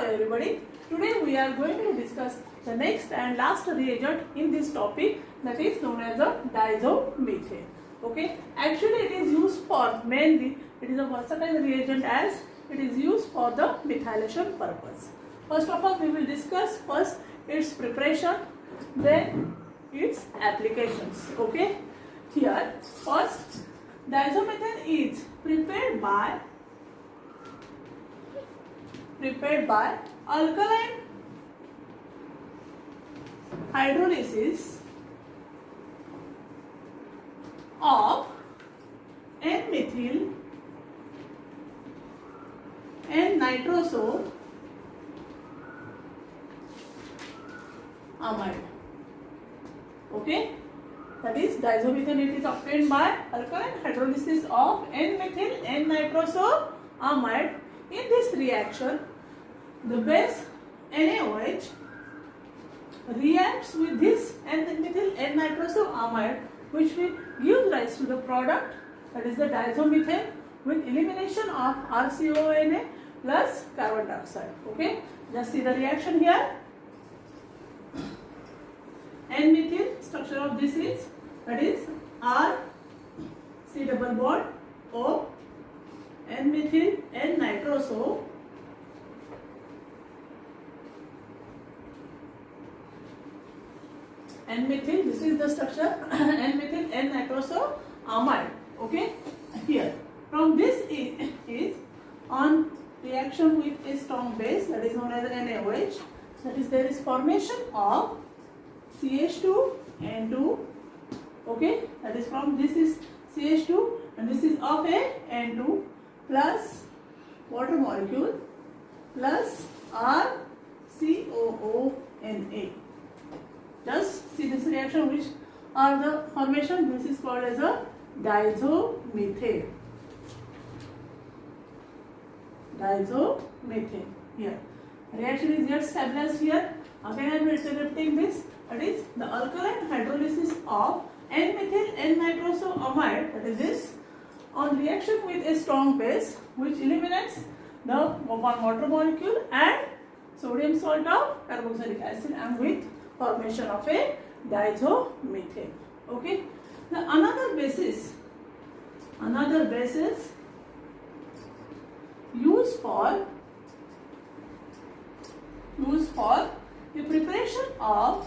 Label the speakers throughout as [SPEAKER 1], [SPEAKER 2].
[SPEAKER 1] everybody. Today we are going to discuss the next and last reagent in this topic, that is known as a diazomethane. Okay, actually it is used for mainly, it is a versatile reagent as it is used for the methylation purpose. First of all, we will discuss first its preparation, then its applications. Okay, here first diazomethane is prepared by alkaline hydrolysis of N-methyl N-nitroso amide. Okay, that is diazomethane. It is obtained by alkaline hydrolysis of N-methyl N-nitroso amide. In this reaction, the base NaOH reacts with this N-methyl N-nitroso amide, which will give rise to the product, that is the diazomethane, with elimination of RCONA plus carbon dioxide. Okay, just see the reaction here. N-methyl, structure of this is, that is R C double bond O, N-methyl N-nitroso N-methyl, this is the structure N-methyl N-nitroso amide. Okay, here from this is on reaction with a strong base, that is known as NaOH, that is there is formation of CH2N2. Okay, that is from this is CH2 and this is of a N2 plus water molecule plus RCOONA. Just see this reaction, which are the formation. This is called as a diazomethane. Diazomethane. Here reaction is yet stabilized here. Again I am repeating this. That is the alkaline hydrolysis of N-methyl N-nitroso amide, that is this, on reaction with a strong base, which eliminates the one water molecule and sodium salt of carboxylic acid, and with formation of a diazomethane. Okay, the another basis used for the preparation of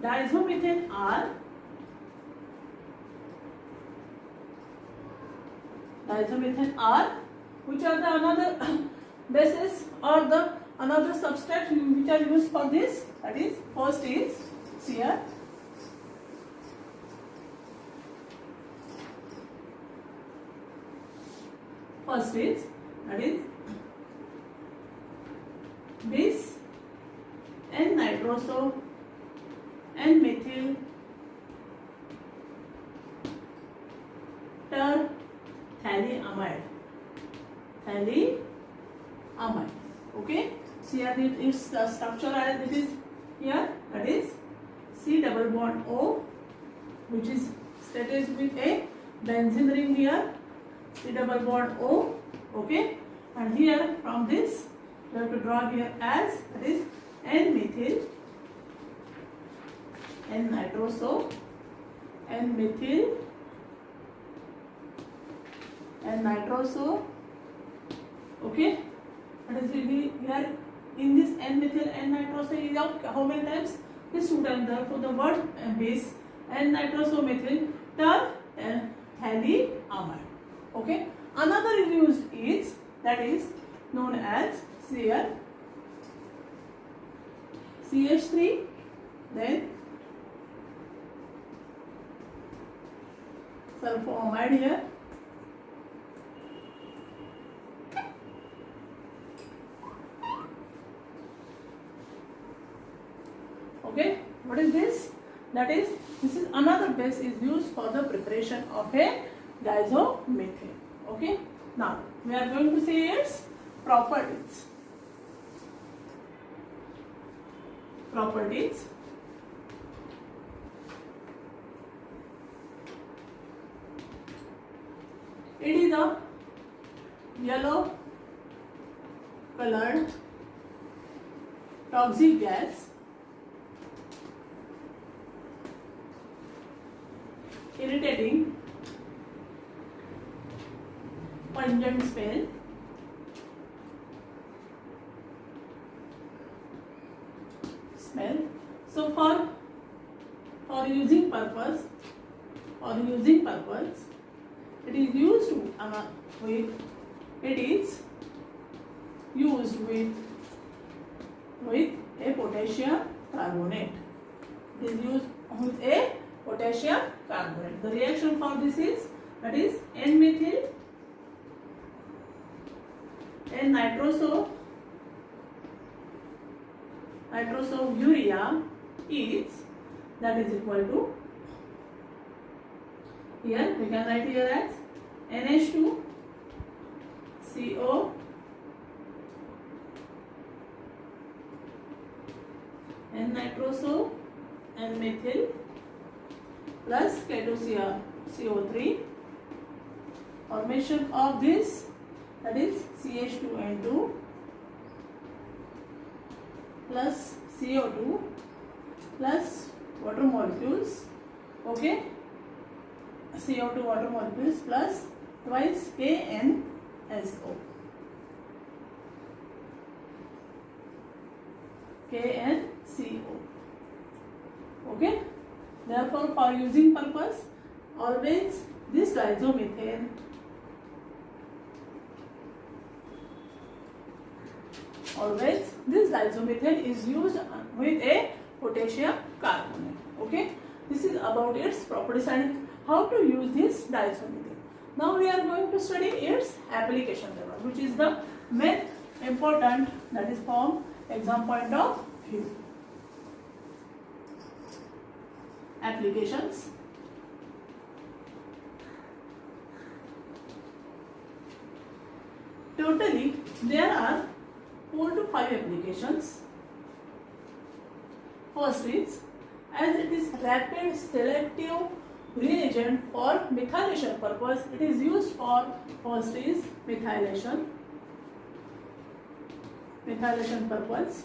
[SPEAKER 1] diazomethane are which are the another bases or the another substrate which are used for this. That is, first is here that is bis N-nitroso N-methyl terphthalamide. Okay, see here its structure as it is here, that is C double bond O, which is stated with a benzene ring here, C double bond O. Okay, and here from this we have to draw here as, that is N-methyl N-nitroso N-methyl N-nitroso. Okay, that is here in this N-methyl N-nitroso is of how many times? This 2 times. Therefore the word base N-nitroso methyl terphthalamide. Okay, another used is, that is known as here CH3, then sulfoamide here, okay. What is this? That is, this is another base is used for the preparation of a diazomethane. Okay, now we are going to see its properties. It is a yellow colored toxic gas, irritating, pungent smell. So for using purpose, it is used with a potassium carbonate. It is used with a potassium carbonate. The reaction for this is, that is N-methyl nitrosourea is, that is equal to, here we can write here as NH2 CO N-nitroso N-methyl plus K2CO3, formation of this, that is CH2N2 plus CO2 plus water molecules, okay, CO2 water molecules plus twice KNSO. KNCO. Okay. Therefore, for using purpose, always this diazomethane is used with a potassium carbonate. Okay. This is about its properties and how to use this diazomethane. Now we are going to study its application level, which is the main important, that is from exam point of view. Applications. Totally, there are 4 to 5 applications. First is, as it is rapid selective reagent for methylation purpose, it is used for, first is methylation purpose,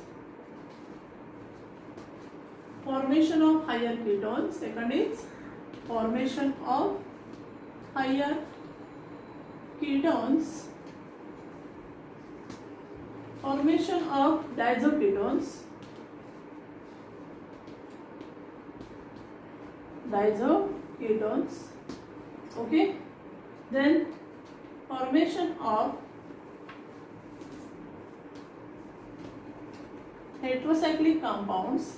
[SPEAKER 1] formation of higher ketones. Second is formation of higher ketones, formation of diazoketones, okay, then formation of heterocyclic compounds,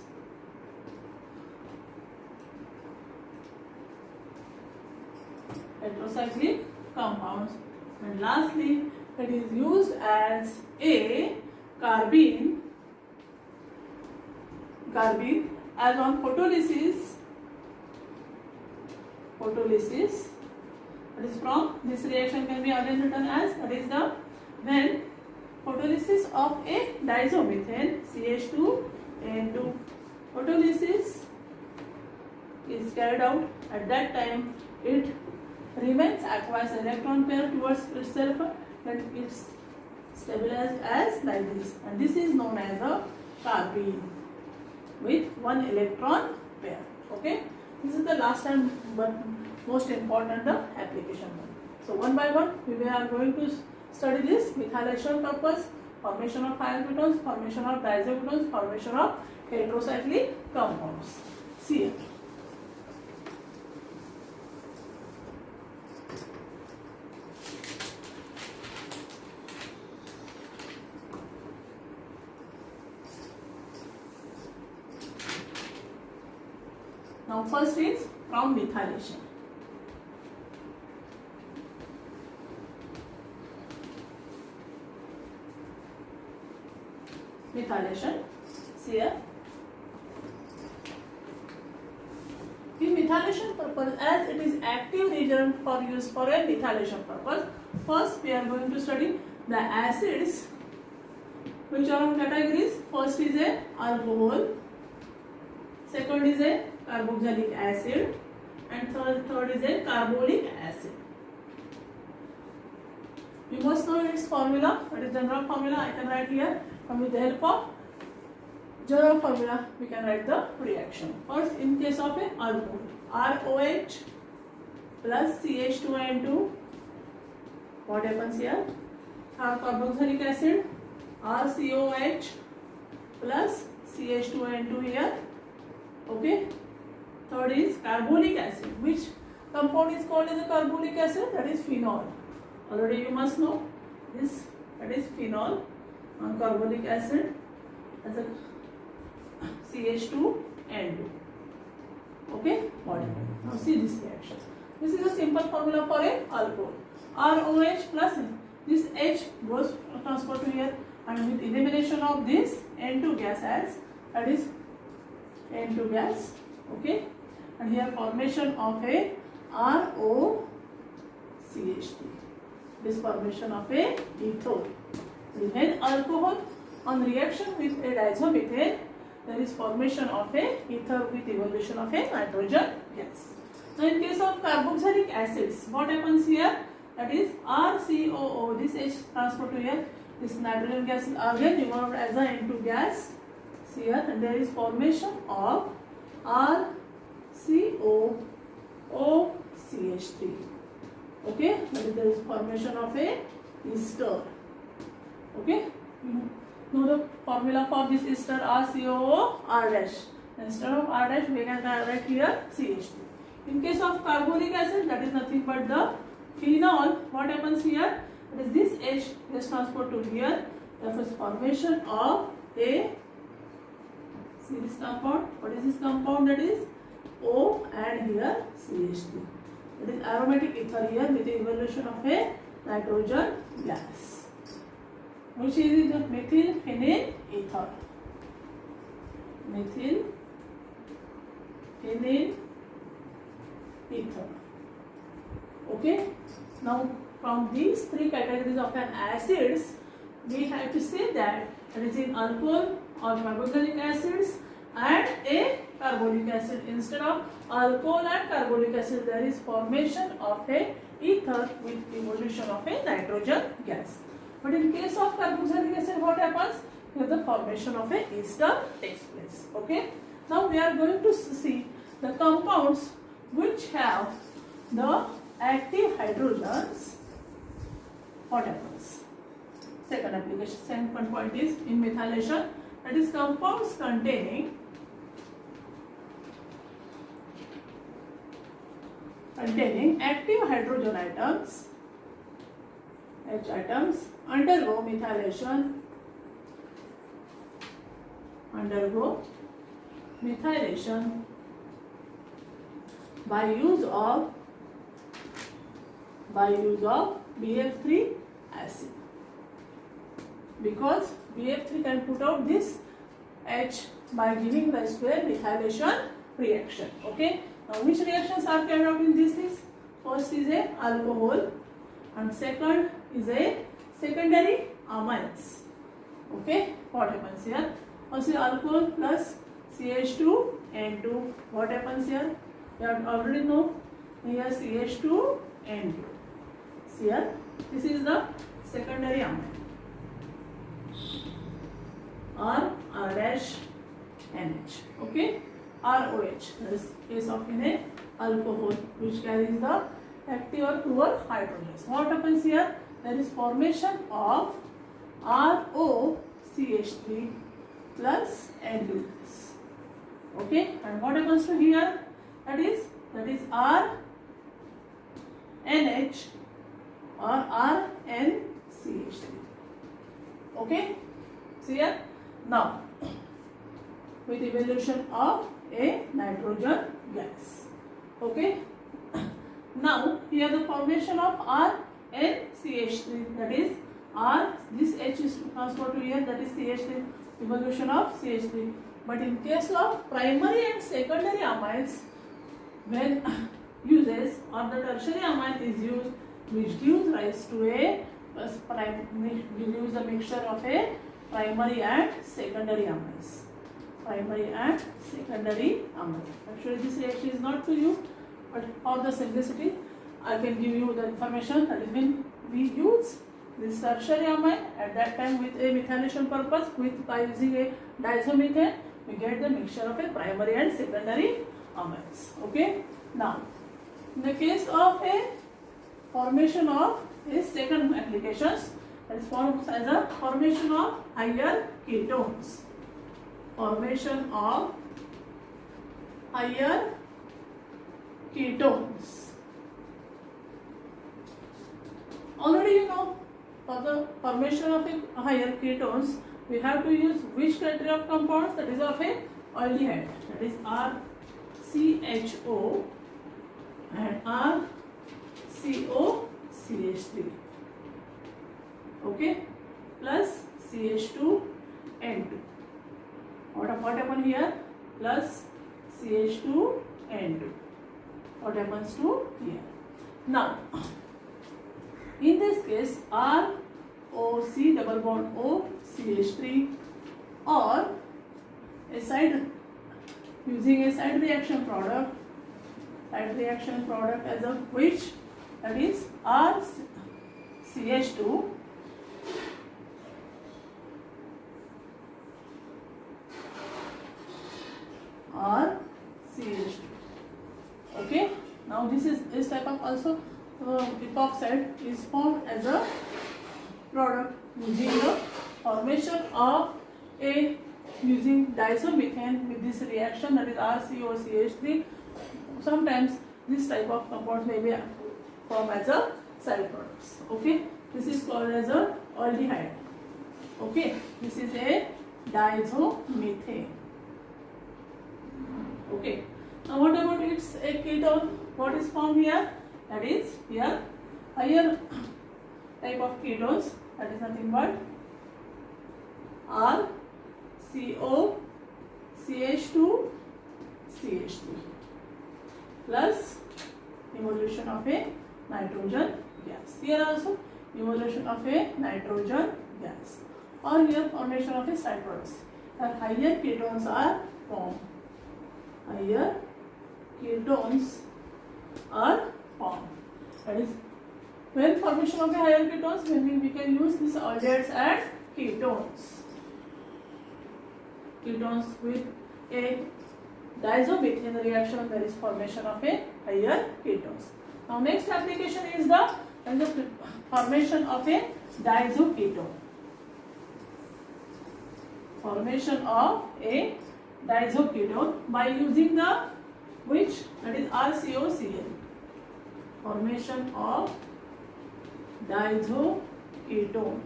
[SPEAKER 1] and lastly it is used as a carbene as on photolysis. That is from this reaction can be again written as, that is the when photolysis of a diazomethane CH2N2 photolysis is carried out. At that time it remains aqueous electron pair towards itself and it's stabilized as like this, and this is known as a carbene with 1 electron pair. Okay, this is the last time but most important, the application one. So one by one we are going to study this methylation purpose, formation of higher ketones, formation of diazoketones, formation of heterocyclic compounds. See it. Now first is from methylation. See here. In methylation purpose, as it is active reagent for use for a methylation purpose, first we are going to study the acids which are on categories. First is a alcohol, second is a carboxylic acid, and third is a carbolic acid. You must know its formula. What is general formula? I can write here. And with the help of general formula, we can write the reaction. First, in case of a alcohol, ROH plus CH2N2. What happens here? Our carboxylic acid, RCOH plus CH2N2 here. Okay. Third is carbonic acid. Which compound is called as a carbonic acid? That is phenol. Already you must know this. That is phenol and carbonic acid as a CH2N2. Okay. Now see this reaction. This is a simple formula for a alcohol. ROH plus this H goes transfer to here, and with elimination of this N2 gas as, that is N2 gas. Okay. And here formation of a ROCH3. This formation of a ethyl. When alcohol on reaction with a diazomethane, there is formation of a ether with evolution of a nitrogen gas. Now in case of carboxylic acids, what happens here? That is RCOO. This H transfer to here. This nitrogen gas is again evolved as a N2 gas. See here, and there is formation of RCOOCH3. Okay, that is there is formation of a ester. Okay, you know the formula for this ester, RCOO R dash. Instead of R dash, we can write here CH2. In case of carbonic acid, that is nothing but the phenol. What happens here? It is this H is transferred to here. Therefore, formation of a, see this compound. What is this compound? That is O and here CH3. It is aromatic ether here with the evolution of a nitrogen gas, which is the methyl phenyl ether. Methyl phenyl ether. Okay. Now from these three categories of an acids, we have to say that it is in alcohol or carboxylic acids and a carbonic acid. Instead of alcohol and carbonic acid, there is formation of a ether with evolution of a nitrogen gas. But in case of carboxylic acid, what happens? Here the formation of a ester takes place. Okay. Now we are going to see the compounds which have the active hydrogens. What happens? Second application, second point is in methylation. That is compounds containing active hydrogen atoms, H atoms, undergo methylation by use of BF3 acid, because BF3 can put out this H by giving rise to a methylation reaction. Okay. Now which reactions are carried out in this? First is a alcohol and second is a secondary amines. Okay. What happens here? First is alcohol plus CH2N2. What happens here? You have already know here CH2N2. See here, this is the secondary amine. R dash NH. Okay. ROH. That is case of in a alcohol which carries the active or pure hydrogens. What happens here? There is formation of ROCH3 plus N2. Okay. And what happens to here? That is RNH or RNCH3. Okay. See here. Now with evolution of a nitrogen gas. Okay. Now here the formation of RNCH3, that is this H is transferred to here, that is CH3, evolution of CH3. But in case of primary and secondary amines, when uses or the tertiary amine is used, which gives rise to a we use a mixture of a primary and secondary amines. Actually this reaction is not to you, but for the simplicity I can give you the information that is when we use this tertiary amine at that time with a methylation purpose by using a diazomethane, we get the mixture of a primary and secondary amines. Okay. Now, in the case of a formation of a second applications, that is formed as a formation of higher ketones. Formation of higher ketones. Already you know, for the formation of a higher ketones, we have to use which criteria of compounds? That is of a aldehyde. That is RCHO and RCOCH3. Okay, plus CH2N2. What happened here? Plus CH2N2. What happens to here? Now, in this case, ROC double bond O CH3 or a side using a side reaction product as of which, that is RCH2 or CH2. Okay. Now this type of also epoxide is formed as a product using the formation of a using diazomethane with this reaction, that is RCOCH3. Sometimes this type of compounds may be formed as a side products. Okay, this is called as a aldehyde. Okay, this is a diazomethane. Okay, now what about its a ketone? What is formed here? That is here higher type of ketones, that is nothing but RCOCH2 CH3 plus evolution of a nitrogen gas. Here also evolution of a nitrogen gas, or here formation of a side products. Higher ketones are formed. Higher ketones are formed. That is, when formation of a higher ketones, when we can use these aldehydes as ketones. Ketones with a diazomethane reaction, there is formation of a higher ketones. Now next application is the formation of a diazoketone. Formation of a diazoketone by using the which, that is RCOCl. Formation of diazoketone.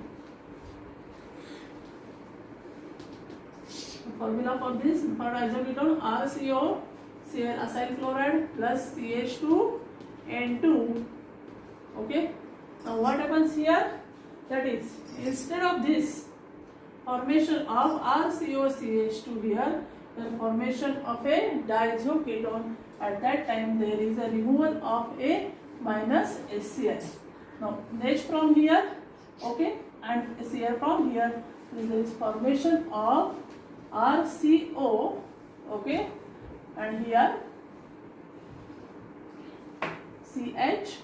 [SPEAKER 1] Formula for this, for diazoketone, RCOCl acyl chloride plus CH2N2. Okay. Now what happens here? That is, instead of this formation of RCOCH2 here, the formation of a diazoketone, at that time there is a removal of a minus HCl. Now H from here, okay, and Cl from here, there is formation of RCO, okay, and here CHN2.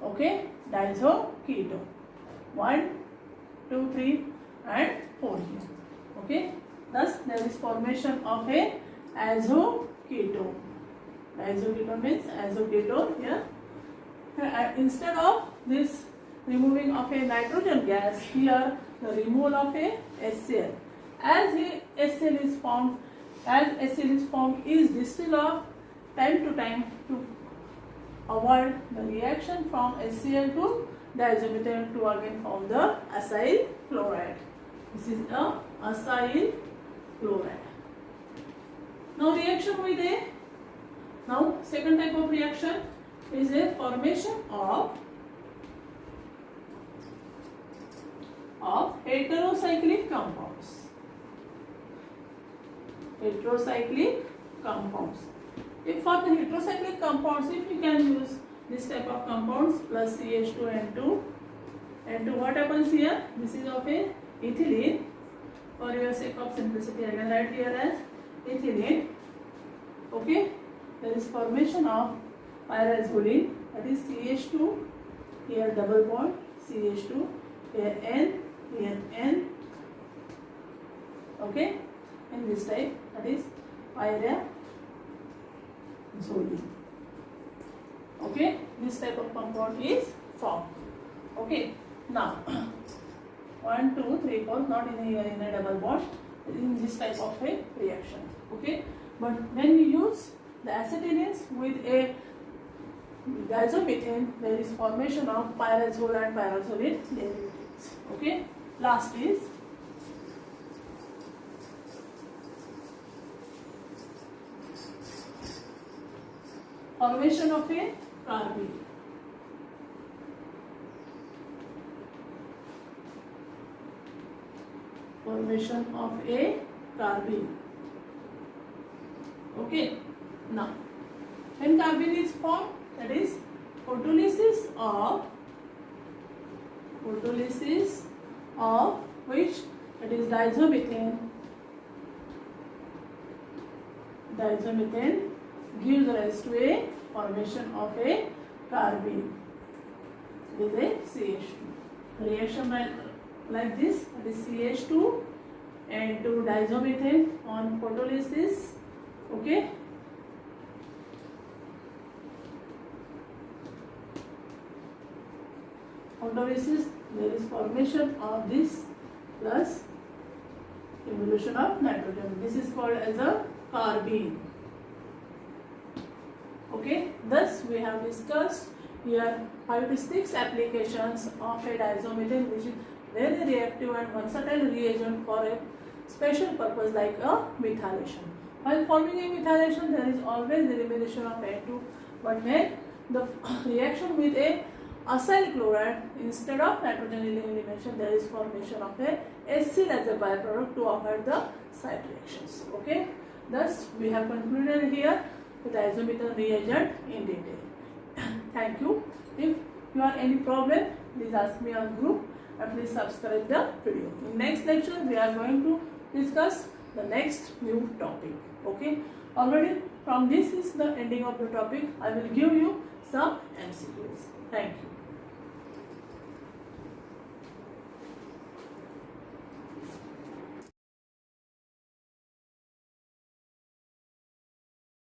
[SPEAKER 1] Okay, diazoketone. 1, 2, 3 and 4 here. Okay, thus there is formation of a azoketone. Azoketone means azoketone here. Instead of this removing of a nitrogen gas, here the removal of a HCl. As HCl is formed, is distilled off time to time to avoid the reaction from HCl to diazomethane to again form the acyl chloride. This is a acyl chloride. Now reaction with a, now second type of reaction is a formation of heterocyclic compounds. Heterocyclic compounds. If for the heterocyclic compounds, if you can use this type of compounds plus CH2N2, and what happens here? This is of a ethylene. For your sake of simplicity, I can write here as ethylene. Okay, there is formation of pyrazolene that is CH2, here double bond CH2, here N, here N, okay, in this type, that is pyrazole. Okay, this type of compound is formed. Okay, now 1, 2, 3, 4, not in a double bond, in this type of a reaction. Okay, but when we use the acetylenes with a diazomethane, there is formation of pyrazole and pyrazolate derivatives. Okay, last is formation of a carbene. Formation of a carbene. Okay, now when carbene is formed, that is photolysis of which, that is diazomethane gives rise to a formation of a carbene with a CH2. Reaction like this, that is CH2 and 2 diazomethane on photolysis. Okay, photolysis, there is formation of this plus evolution of nitrogen. This is called as a carbene. Okay, thus we have discussed here 5 to 6 applications of a diazomethane, which is very reactive and versatile reagent for a special purpose like a methylation. While forming a methylation, there is always the elimination of N2, but when the reaction with a acyl chloride, instead of nitrogen elimination, there is formation of a HCl as a byproduct to avoid the side reactions. Okay, thus we have concluded here the diazomethane reagent in detail. Thank you. If you have any problem, please ask me on group and please subscribe the video. In next lecture, we are going to discuss the next new topic. Okay, already from this is the ending of the topic. I will give you some MCQs. Thank you.